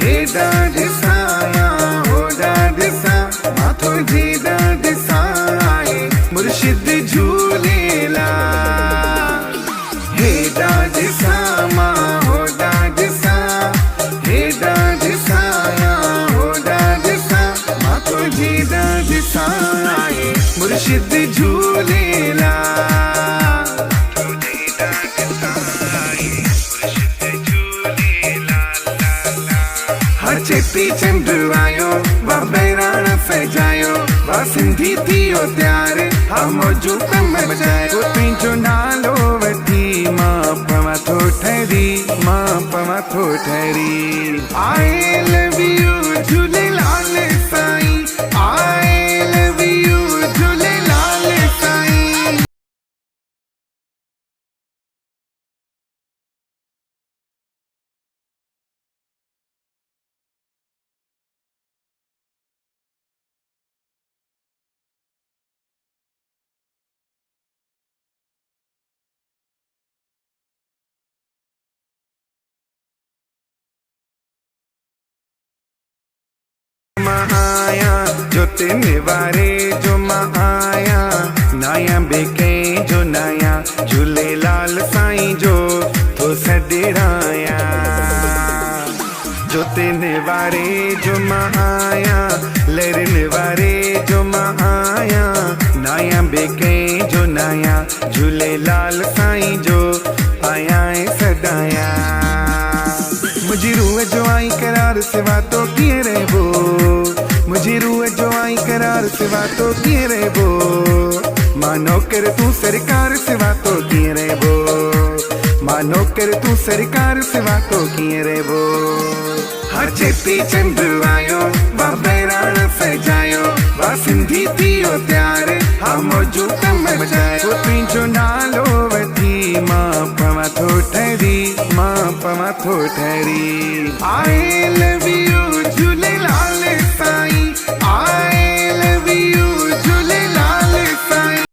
हे ॾाढ साया हो ॾाढ सा माथो जी ॾाढ सा आहे मुर्शिद झूलेलाल। हे ॾाढ सा मां हो ॾाढ सा हे ॾाढ साया हो ॾाढ सा माथो जी ॾाढ सा आहे मुर्शिद झूलेलाल। हर चेती चंड आयो वा बहिराण सजायो वा सिंधी थियो त्यार हा मौजू कम बजायो तुंहिंजो नालो वठी मां पवां थो ठहरी मां पवां थो ठहरी। I love you Jhulelal Sai I love you Jhulelal Sai. आया जो तिन वारे जो मां आया नया बेके जो नया झूलेलाल साईं जो तो सॾिराया। जो तिन वारे जो मां आया लरन वारे जो मां आया नया बेके जो नया झूलेलाल साईं जो आया सदाया। मुझी रूह जो आई करार सिवा तो कीअं रहबो मुझी रूह जो आई करार सिवा तो कीअं रहबो मां नौकर तूं सरकार सिवा तो कीअं रहबो मां नौकर तूं सरकार सिवा तो कीअं रहबो। हर चेती चंड आयो वा बहिराण सजायो वा सिंधी थियो त्यार हा मौजू कम बजायो तुंहिंजो नालो वठी मां पवां थो ठहरी मां पवां थो ठहरी। I love you Jhulelal Sai I love you Jhulelal Sai.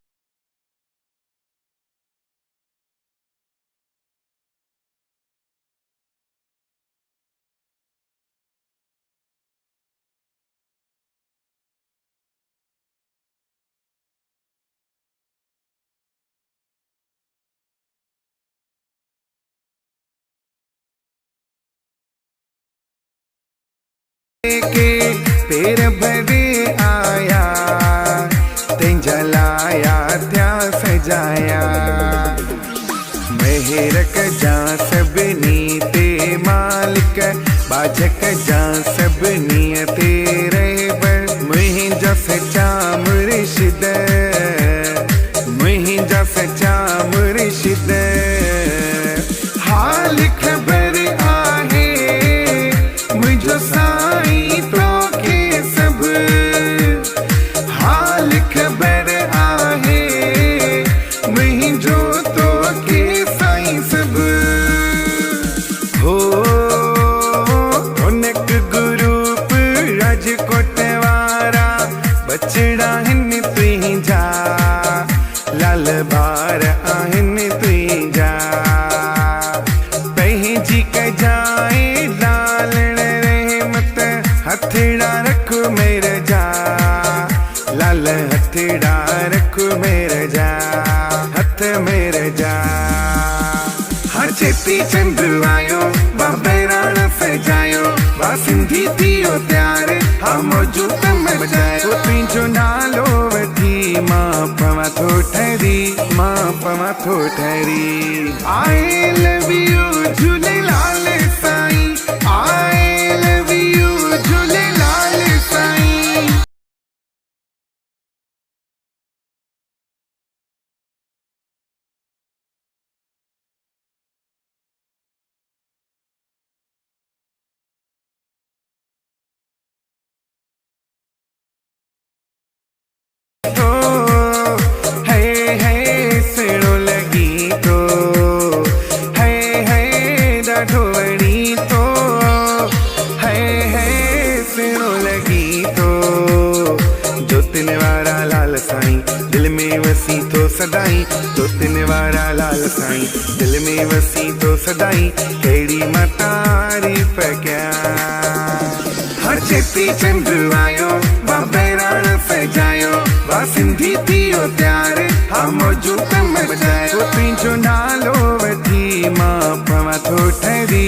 के पेर भरे आया तेंजा लाया त्या सजाया मेहर कजा सबनी ते मालिक बाजक जा सबनी ते रहबर मुहिंजा सच्चा मुर्शिद मुहिंजा सच्चा मुर्शिद। हाल खबर आहे मुझो साईं तो के सब हाल खबर आहे मुझो तो के साईं सब हो उनक ग्रुप राजकोट वारा बचड़ा हिन तुंहिंजा लाल बार आहिन तुंहिंजा पंहिंजी कजाए लालण रहमत हथड़ा रख मेरे जा लाल हथड़ा रख मेरे जा हथ मेरे जा। हर चेती चंड आयो वा बहिराण सजायो वा सिंधी थियो त्यार हा मौजू कम बजायो तुंहिंजो नालो वठी मां पवां थो ठहरी मां पवां थो ठहरी। I love you Jhulelal Sai I love you Jhulelal Sai. तो सदाई तो तिन वारा लाल साईं दिल में वसी तो सदाई कहिड़ी मां तारीफ़ कयां। हर चेती चंड आयो वा बहिराण सजायो वा सिंधी थियो त्यार हा मौजू कम बजाए तो तुंहिंजो नालो वठी मां पवां थो ठहरी